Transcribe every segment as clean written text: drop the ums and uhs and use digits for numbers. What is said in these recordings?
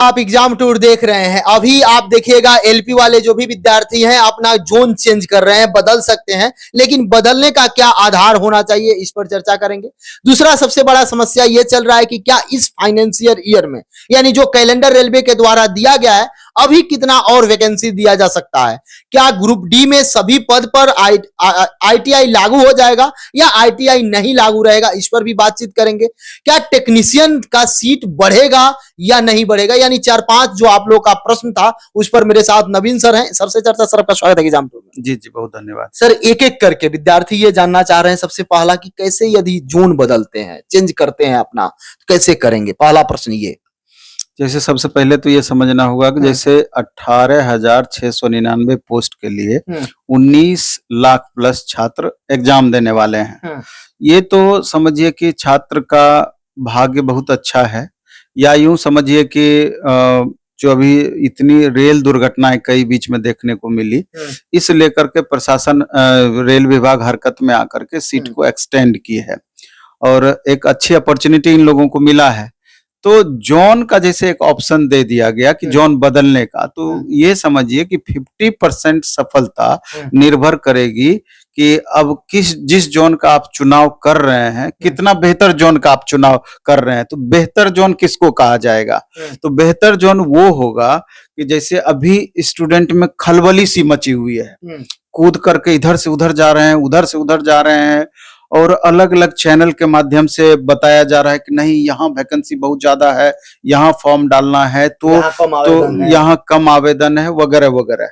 आप exam tour देख रहे हैं। अभी आप देखिएगा एलपी वाले जो भी विद्यार्थी हैं अपना जोन चेंज कर रहे हैं, बदल सकते हैं, लेकिन बदलने का क्या आधार होना चाहिए इस पर चर्चा करेंगे। दूसरा सबसे बड़ा समस्या यह चल रहा है कि क्या इस फाइनेंशियल ईयर में यानी जो कैलेंडर रेलवे के द्वारा दिया गया है अभी कितना और वैकेंसी दिया जा सकता है। क्या ग्रुप डी में सभी पद पर आईटीआई लागू हो जाएगा या आईटीआई नहीं लागू रहेगा, इस पर भी बातचीत करेंगे। क्या टेक्नीशियन का सीट बढ़ेगा या नहीं बढ़ेगा, यानी 4-5 जो आप लोग का प्रश्न था उस पर मेरे साथ नवीन सर हैं। सर से चर्चा। सर आपका स्वागत है एग्जाम टूर में। जी जी बहुत धन्यवाद सर। एक एक करके विद्यार्थी ये जानना चाह रहे हैं सबसे पहला कि कैसे यदि जोन बदलते हैं, चेंज करते हैं अपना, तो कैसे करेंगे। पहला प्रश्न ये। जैसे सबसे पहले तो ये समझना होगा कि जैसे 18,699 पोस्ट के लिए 19 लाख प्लस छात्र एग्जाम देने वाले हैं। ये तो समझिए कि छात्र का भाग्य बहुत अच्छा है, या यूं समझिए कि जो अभी इतनी रेल दुर्घटनाएं कई बीच में देखने को मिली, इस लेकर के प्रशासन रेल विभाग हरकत में आकर के सीट को एक्सटेंड की है और एक अच्छी अपॉर्चुनिटी इन लोगों को मिला है। तो जोन का जैसे एक ऑप्शन दे दिया गया कि जोन बदलने का, तो ये समझिए कि 50% सफलता निर्भर करेगी कि अब जिस जोन का आप चुनाव कर रहे हैं, कितना बेहतर जोन का आप चुनाव कर रहे हैं। तो बेहतर जोन किसको कहा जाएगा? तो बेहतर जोन वो होगा कि जैसे अभी स्टूडेंट में खलबली सी मची हुई है, कूद करके इधर से उधर जा रहे हैं, उधर से उधर जा रहे हैं, और अलग अलग चैनल के माध्यम से बताया जा रहा है कि नहीं यहाँ वैकेंसी बहुत ज्यादा है, यहाँ फॉर्म डालना है, तो यहाँ कम आवेदन है वगैरह वगैरह।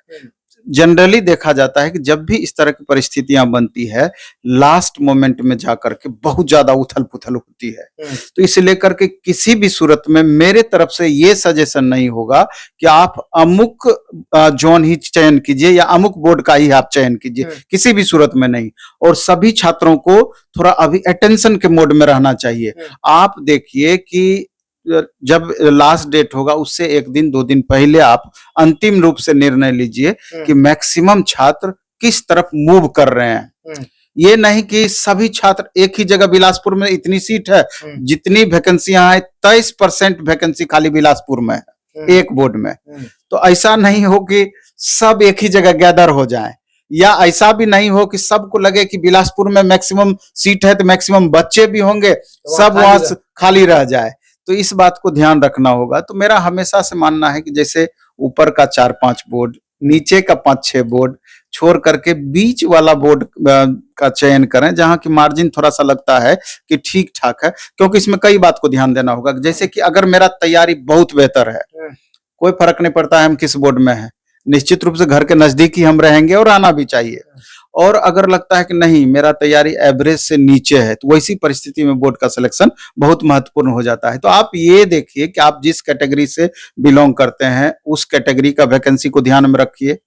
जनरली देखा जाता है कि जब भी इस तरह की परिस्थितियां बनती है, लास्ट मोमेंट में जाकर के बहुत ज्यादा उथल पुथल होती है। तो इसे लेकर के किसी भी सूरत में मेरे तरफ से ये सजेशन नहीं होगा कि आप अमुक जोन ही चयन कीजिए या अमुक बोर्ड का ही आप चयन कीजिए, किसी भी सूरत में नहीं। और सभी छात्रों को थोड़ा अभी अटेंशन के मोड में रहना चाहिए। आप देखिए कि जब लास्ट डेट होगा उससे 1 दिन 2 दिन पहले आप अंतिम रूप से निर्णय लीजिए कि मैक्सिमम छात्र किस तरफ मूव कर रहे हैं। ये नहीं कि सभी छात्र एक ही जगह, बिलासपुर में इतनी सीट है, जितनी वैकेंसियां हैं 23% वैकेंसी खाली बिलासपुर में है एक बोर्ड में। तो ऐसा नहीं हो कि सब एक ही जगह गैदर हो जाए, या ऐसा भी नहीं हो कि सबको लगे कि बिलासपुर में मैक्सिमम सीट है तो मैक्सिमम बच्चे भी होंगे, सब वहां खाली रह जाए। तो इस बात को ध्यान रखना होगा। तो मेरा हमेशा से मानना है कि जैसे ऊपर का 4-5 बोर्ड, नीचे का 5-6 बोर्ड छोड़ करके बीच वाला बोर्ड का चयन करें, जहां की मार्जिन थोड़ा सा लगता है कि ठीक ठाक है। क्योंकि इसमें कई बात को ध्यान देना होगा। जैसे कि अगर मेरा तैयारी बहुत बेहतर है, कोई फर्क नहीं पड़ता है हम किस बोर्ड में है, निश्चित रूप से घर के नजदीक ही हम रहेंगे और आना भी चाहिए। और अगर लगता है कि नहीं मेरा तैयारी एवरेज से नीचे है, तो वैसी परिस्थिति में बोर्ड का सिलेक्शन बहुत महत्वपूर्ण हो जाता है। तो आप ये देखिए कि आप जिस कैटेगरी से बिलोंग करते हैं उस कैटेगरी का वैकेंसी को ध्यान में रखिए,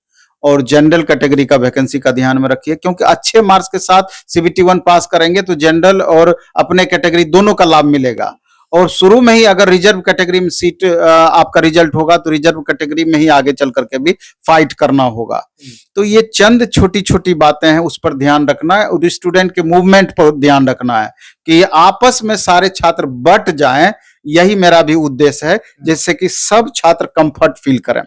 और जनरल कैटेगरी का वैकेंसी का ध्यान में रखिए। क्योंकि अच्छे मार्क्स के साथ सीबीटी 1 पास करेंगे तो जनरल और अपने कैटेगरी दोनों का लाभ मिलेगा। और शुरू में ही अगर रिजर्व कैटेगरी में सीट आपका रिजल्ट होगा तो रिजर्व कैटेगरी में ही आगे चल करके भी फाइट करना होगा। तो ये चंद छोटी छोटी बातें हैं, उस पर ध्यान रखना है। और स्टूडेंट के मूवमेंट पर ध्यान रखना है कि आपस में सारे छात्र बट जाएं, यही मेरा भी उद्देश्य है, जिससे कि सब छात्र कंफर्ट फील करें।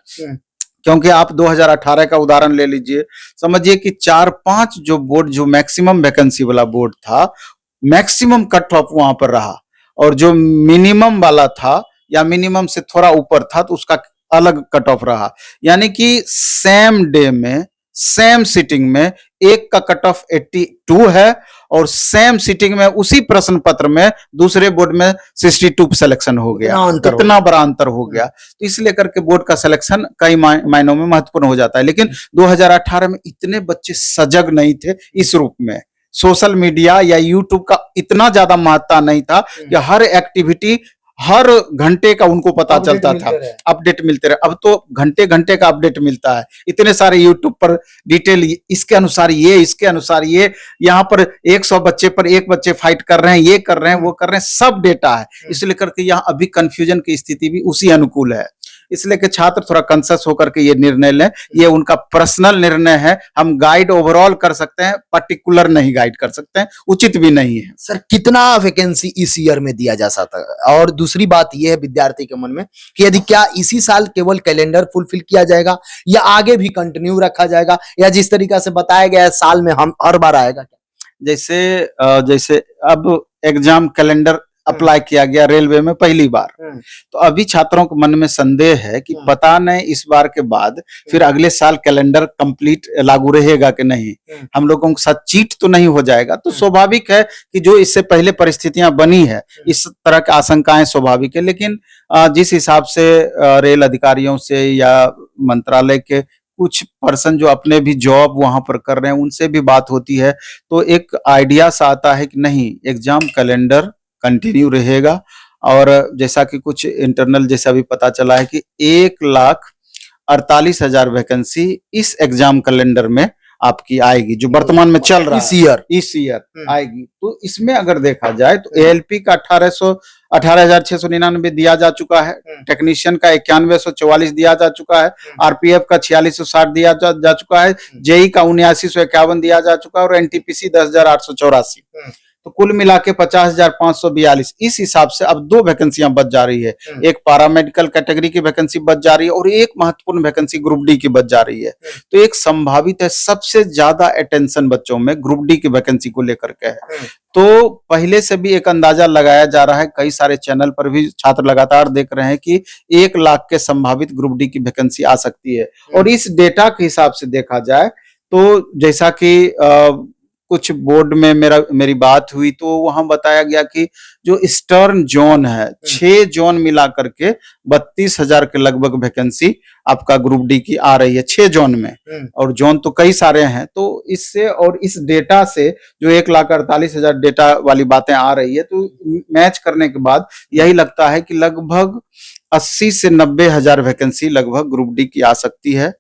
क्योंकि आप 2018 का उदाहरण ले लीजिए, समझिए कि 4-5 जो बोर्ड, जो मैक्सिमम वैकेंसी वाला बोर्ड था, मैक्सिमम कट ऑफ वहां पर रहा, और जो मिनिमम वाला था या मिनिमम से थोड़ा ऊपर था तो उसका अलग कट ऑफ रहा। यानी कि सेम डे में, सेम सिटिंग में एक का कट ऑफ 82 है, और सेम सिटिंग में उसी प्रश्न पत्र में दूसरे बोर्ड में 62 सिलेक्शन हो गया। कितना बड़ा अंतर हो गया। तो इसलिए करके बोर्ड का सिलेक्शन कई मायनों में महत्वपूर्ण हो जाता है। लेकिन 2018 में इतने बच्चे सजग नहीं थे इस रूप में, सोशल मीडिया या यूट्यूब का इतना ज्यादा महत्ता नहीं था कि हर एक्टिविटी हर घंटे का उनको पता चलता था, अपडेट मिलते रहे। अब तो घंटे घंटे का अपडेट मिलता है, इतने सारे यूट्यूब पर डिटेल, इसके अनुसार ये, इसके अनुसार ये, यहाँ पर 100 बच्चे पर 1 बच्चे फाइट कर रहे हैं, ये कर रहे हैं, वो कर रहे हैं, सब डेटा है। इसलिए करके यहाँ अभी कंफ्यूजन की स्थिति भी उसी अनुकूल है। इसलिए कि छात्र थोड़ा कंसस होकर के ये निर्णय लें, ये उनका पर्सनल निर्णय है। हम गाइड ओवरऑल कर सकते हैं, पर्टिकुलर नहीं गाइड कर सकते हैं, उचित भी नहीं है। सर कितना वैकेंसी इस ईयर में दिया जा सकता है? और दूसरी बात यह है विद्यार्थी के मन में कि यदि क्या इसी साल केवल कैलेंडर फुलफिल किया जाएगा या आगे भी कंटिन्यू रखा जाएगा, या जिस तरीका से बताया गया है साल में हम हर बार आएगा क्या? जैसे अब एग्जाम कैलेंडर अप्लाई किया गया रेलवे में पहली बार, तो अभी छात्रों के मन में संदेह है कि पता नहीं इस बार के बाद फिर अगले साल कैलेंडर कंप्लीट लागू रहेगा कि नहीं, हम लोगों के साथ चीट तो नहीं हो जाएगा। तो स्वाभाविक है कि जो इससे पहले परिस्थितियां बनी है, इस तरह की आशंकाएं स्वाभाविक है। लेकिन जिस हिसाब से रेल अधिकारियों से या मंत्रालय के कुछ पर्सन जो अपने भी जॉब वहां पर कर रहे हैं उनसे भी बात होती है, तो एक आइडिया सा आता है कि नहीं, एग्जाम कैलेंडर कंटिन्यू रहेगा। और जैसा कि कुछ इंटरनल जैसा भी पता चला है कि 1,48,000 वैकेंसी इस एग्जाम कैलेंडर में आपकी आएगी, जो वर्तमान में चल रहा है इस ईयर आएगी। तो इसमें अगर देखा जाए तो एएलपी का 18,699 दिया जा चुका है, टेक्नीशियन का 9144 दिया जा चुका है, आरपीएफ का 4660 दिया जा चुका है, जेई का 7951 दिया जा चुका है और एनटीपीसी 10,884। तो कुल मिला के 50,542। इस हिसाब से अब 2 वैकेंसियां बच जा रही है, एक पैरामेडिकल कैटेगरी की वैकेंसी बच जा रही है और एक महत्वपूर्ण वैकेंसी ग्रुप डी की बच जा रही है। तो एक संभावित है, सबसे ज्यादा अटेंशन बच्चों में ग्रुप डी की वैकेंसी को लेकर के है। तो पहले से भी एक अंदाजा लगाया जा रहा है, कई सारे चैनल पर भी छात्र लगातार देख रहे हैं कि 1 लाख के संभावित ग्रुप डी की वैकेंसी आ सकती है। और इस डेटा के हिसाब से देखा जाए तो जैसा कि कुछ बोर्ड में मेरी बात हुई तो वहां बताया गया कि जो ईस्टर्न जोन है, 6 जोन मिला करके 32,000 के लगभग वैकेंसी आपका ग्रुप डी की आ रही है 6 जोन में, और जोन तो कई सारे हैं। तो इससे और इस डेटा से जो 1,48,000 डेटा वाली बातें आ रही है, तो मैच करने के बाद यही लगता है कि लगभग 80 से 90,000 वैकेंसी लगभग ग्रुप डी की आ सकती है।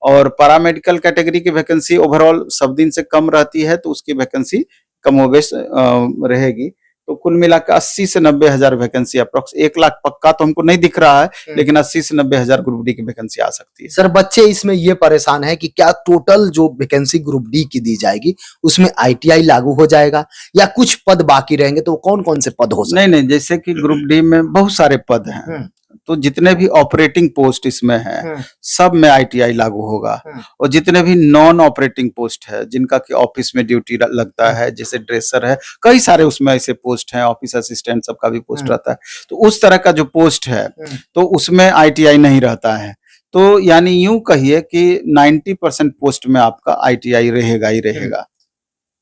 और पैरामेडिकल कैटेगरी की वैकेंसी ओवरऑल सब दिन से कम रहती है, तो उसकी वैकेंसी कमोबेश रहेगी। तो कुल मिला के 80 से 90,000 वैकेंसी अप्रोक्स, 1 लाख पक्का तो हमको नहीं दिख रहा है, लेकिन 80 से 90,000 ग्रुप डी की वैकेंसी आ सकती है। सर बच्चे इसमें ये परेशान है कि क्या टोटल जो वैकेंसी ग्रुप डी की दी जाएगी उसमें आईटीआई लागू हो जाएगा या कुछ पद बाकी रहेंगे? तो कौन कौन से पद हो सकते हैं? नहीं, जैसे कि ग्रुप डी में बहुत सारे पद हैं, तो जितने भी ऑपरेटिंग पोस्ट इसमें है सब में आईटीआई लागू होगा। और जितने भी नॉन ऑपरेटिंग पोस्ट है, जिनका कि ऑफिस में ड्यूटी लगता है, जैसे ड्रेसर है, कई सारे उसमें ऐसे पोस्ट हैं, ऑफिस असिस्टेंट सबका भी पोस्ट रहता है, तो उस तरह का जो पोस्ट है तो उसमें आईटीआई नहीं रहता है। तो यानी यूं कहिए कि 90% पोस्ट में आपका आईटीआई रहेगा ही रहेगा,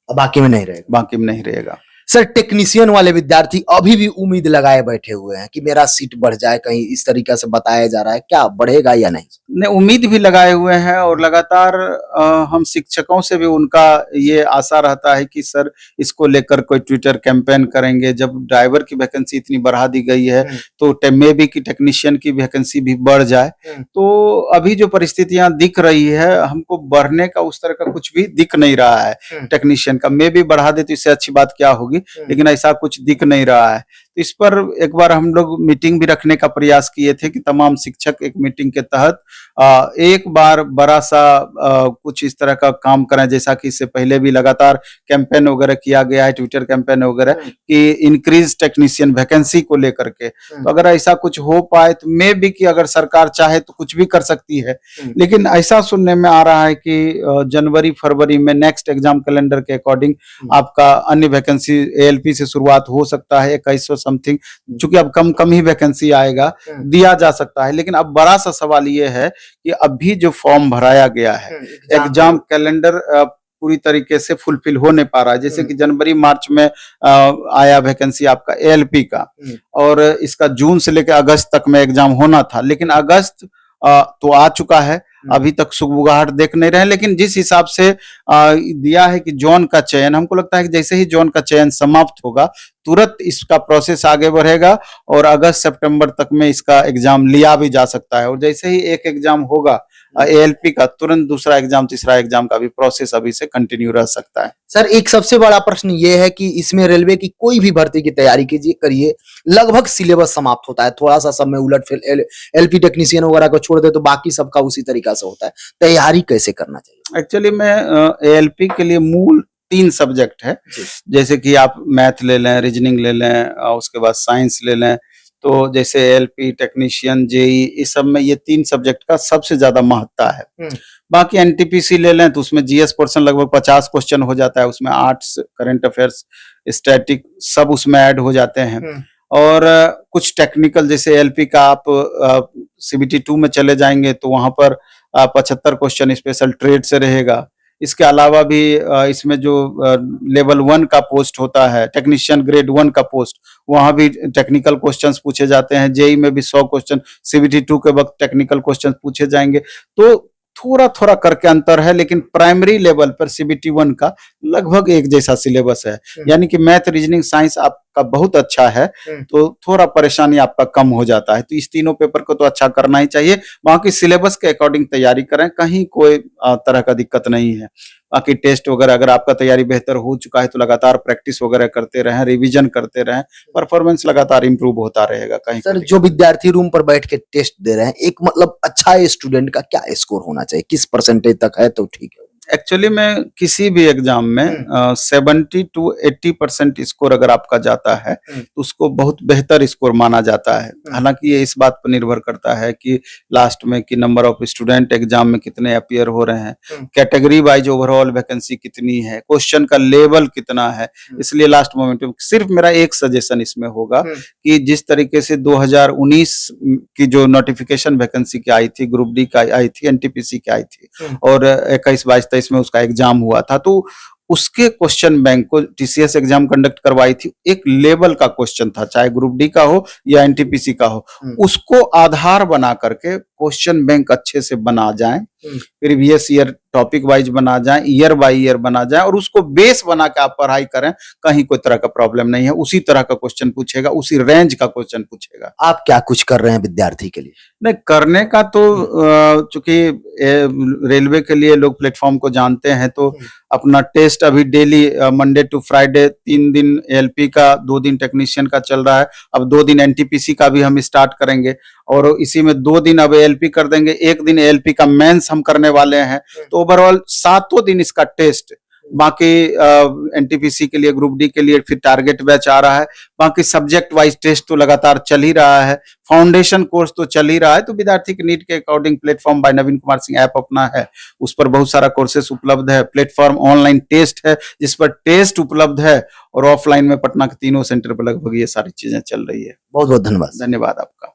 बाकी में नहीं रहेगा। बाकी में नहीं रहेगा। सर टेक्नीशियन वाले विद्यार्थी अभी भी उम्मीद लगाए बैठे हुए हैं कि मेरा सीट बढ़ जाए, कहीं इस तरीका से बताया जा रहा है, क्या बढ़ेगा या नहीं? नहीं, उम्मीद भी लगाए हुए हैं और लगातार हम शिक्षकों से भी उनका ये आशा रहता है कि सर इसको लेकर कोई ट्विटर कैंपेन करेंगे। जब ड्राइवर की वैकेंसी इतनी बढ़ा दी गई है तो मे बी की टेक्नीशियन की वैकेंसी भी बढ़ जाए। तो अभी जो परिस्थितियां दिख रही है, हमको बढ़ने का उस तरह का कुछ भी दिख नहीं रहा है। टेक्नीशियन का मे बी बढ़ा दे तो इससे अच्छी बात क्या होगी, लेकिन ऐसा कुछ दिख नहीं रहा है। तो इस पर एक बार हम लोग मीटिंग भी रखने का प्रयास किए थे कि तमाम शिक्षक एक मीटिंग के तहत एक बार बड़ा सा कुछ इस तरह का काम करें, जैसा कि इससे पहले भी लगातार कैंपेन वगैरह किया गया है, ट्विटर कैंपेन वगैरह, कि इंक्रीज टेक्नीशियन वैकेंसी को लेकर के। तो अगर ऐसा कुछ हो पाए तो मे बी कि अगर सरकार चाहे तो कुछ भी कर सकती है। लेकिन ऐसा सुनने में आ रहा है कि जनवरी फरवरी में नेक्स्ट एग्जाम कैलेंडर के अकॉर्डिंग आपका अन्य वैकेंसी एएलपी से शुरुआत हो सकता है, 2100 समथिंग, चूंकि अब कम ही वैकेंसी आएगा, दिया जा सकता है। लेकिन अब बड़ा सा सवाल ये है कि अभी जो फॉर्म भराया गया है, एग्जाम कैलेंडर पूरी तरीके से फुलफिल हो नहीं पा रहा है। जैसे कि जनवरी मार्च में आया वैकेंसी आपका एएलपी का, और इसका जून से लेकर अगस्त तक में एग्जाम होना था, लेकिन अगस्त तो आ चुका है, अभी तक सुगबुगाहट देख नहीं रहे। लेकिन जिस हिसाब से दिया है कि जोन का चयन, हमको लगता है कि जैसे ही जोन का चयन समाप्त होगा तुरंत इसका प्रोसेस आगे बढ़ेगा और अगस्त सितंबर तक में इसका एग्जाम लिया भी जा सकता है। और जैसे ही एक एग्जाम होगा एएलपी का तुरंत दूसरा एग्जाम तीसरा एग्जाम का भी प्रोसेस अभी से कंटिन्यू रह सकता है। सर एक सबसे बड़ा प्रश्न ये है कि इसमें रेलवे की कोई भी भर्ती की तैयारी कीजिए करिए, लगभग सिलेबस समाप्त होता है, थोड़ा सा सब में उलट फेर एलपी टेक्नीशियन वगैरह को छोड़ दे तो बाकी सबका उसी तरीका से होता है। तैयारी कैसे करना चाहिए? एक्चुअली में एएलपी के लिए मूल 3 सब्जेक्ट है, जैसे कि आप मैथ ले लें, रीजनिंग ले लें, उसके बाद साइंस ले लें। तो जैसे एएलपी टेक्नीशियन, जेई, इस सब में ये 3 सब्जेक्ट का सबसे ज्यादा महत्ता है। बाकी एनटीपीसी ले लें तो उसमें जीएस पोर्शन लगभग 50 क्वेश्चन हो जाता है, उसमें आर्ट्स, करंट अफेयर्स, स्टैटिक सब उसमें ऐड हो जाते हैं। और कुछ टेक्निकल जैसे एएलपी का आप सीबीटी 2 में चले जाएंगे तो वहां पर 75 क्वेश्चन स्पेशल ट्रेड से रहेगा। इसके अलावा भी इसमें जो लेवल 1 का पोस्ट होता है, टेक्नीशियन ग्रेड 1 का पोस्ट, वहां भी टेक्निकल क्वेश्चंस पूछे जाते हैं। जेई में भी 100 क्वेश्चन, सीबीटी 2 के वक्त टेक्निकल क्वेश्चन पूछे जाएंगे। तो थोड़ा थोड़ा करके अंतर है, लेकिन प्राइमरी लेवल पर सीबीटी 1 का लगभग एक जैसा सिलेबस है। यानी कि मैथ, रीजनिंग, साइंस आपका बहुत अच्छा है तो थोड़ा परेशानी आपका कम हो जाता है। तो इस तीनों पेपर को तो अच्छा करना ही चाहिए। बाकी सिलेबस के अकॉर्डिंग तैयारी करें, कहीं कोई तरह का दिक्कत नहीं है। बाकी टेस्ट वगैरह अगर आपका तैयारी बेहतर हो चुका है तो लगातार प्रैक्टिस वगैरह करते रहें, रिवीजन करते रहें, परफॉर्मेंस लगातार इंप्रूव होता रहेगा। कहीं सर जो विद्यार्थी रूम पर बैठ के टेस्ट दे रहे हैं, एक मतलब अच्छा स्टूडेंट का क्या स्कोर होना चाहिए, किस परसेंटेज तक है तो ठीक है? एक्चुअली में किसी भी एग्जाम में 70 to 80% स्कोर अगर आपका जाता है तो उसको बहुत बेहतर स्कोर माना जाता है। हालांकि ये इस बात पर निर्भर करता है कि लास्ट में कि नंबर ऑफ स्टूडेंट एग्जाम में कितने अपीयर हो रहे हैं, कैटेगरी वाइज ओवरऑल वैकेंसी कितनी है, क्वेश्चन का लेवल कितना है। इसलिए लास्ट मोमेंट में सिर्फ मेरा एक सजेशन इसमें होगा कि जिस तरीके से 2019 की जो नोटिफिकेशन वैकेंसी की आई थी, ग्रुप डी का आई थी, एनटीपीसी की आई थी और 21-22-23 में उसका एग्जाम हुआ था, तो उसके क्वेश्चन बैंक को टीसीएस एग्जाम कंडक्ट करवाई थी। एक लेवल का क्वेश्चन था, चाहे ग्रुप डी का हो या एनटीपीसी का हो, उसको आधार बना करके क्वेश्चन बैंक अच्छे से बना जाए, प्रीवियस ईयर टॉपिक वाइज बना जाए, ईयर बाय ईयर बना जाए और उसको बेस बना के आप पढ़ाई करें, कहीं कोई तरह का प्रॉब्लम नहीं है। उसी तरह का क्वेश्चन पूछेगा, उसी रेंज का क्वेश्चन पूछेगा। आप क्या कुछ कर रहे हैं विद्यार्थी के लिए? नहीं, करने का तो चूंकि रेलवे के लिए लोग प्लेटफॉर्म को जानते हैं तो अपना टेस्ट अभी डेली मंडे टू फ्राइडे 3 दिन एएलपी का, 2 दिन टेक्नीशियन का चल रहा है। अब 2 दिन एनटीपीसी का भी हम स्टार्ट करेंगे और इसी में 2 दिन अब एएलपी कर देंगे, 1 दिन एएलपी का मेंस हम करने वाले हैं। तो ओवरऑल 7 दिन इसका टेस्ट। बाकी एनटीपीसी के लिए, ग्रुप डी के लिए फिर टारगेट बैच आ रहा है। बाकी सब्जेक्ट वाइज टेस्ट तो लगातार चल ही रहा है, फाउंडेशन कोर्स तो चल ही रहा है। तो विद्यार्थी के नीड के अकॉर्डिंग प्लेटफॉर्म बाय नवीन कुमार सिंह ऐप अपना है, उस पर बहुत सारा कोर्सेस उपलब्ध है। प्लेटफॉर्म ऑनलाइन टेस्ट है जिस पर टेस्ट उपलब्ध है और ऑफलाइन में पटना के तीनों सेंटर पर लगभग ये सारी चीजें चल रही है। बहुत बहुत धन्यवाद। धन्यवाद आपका।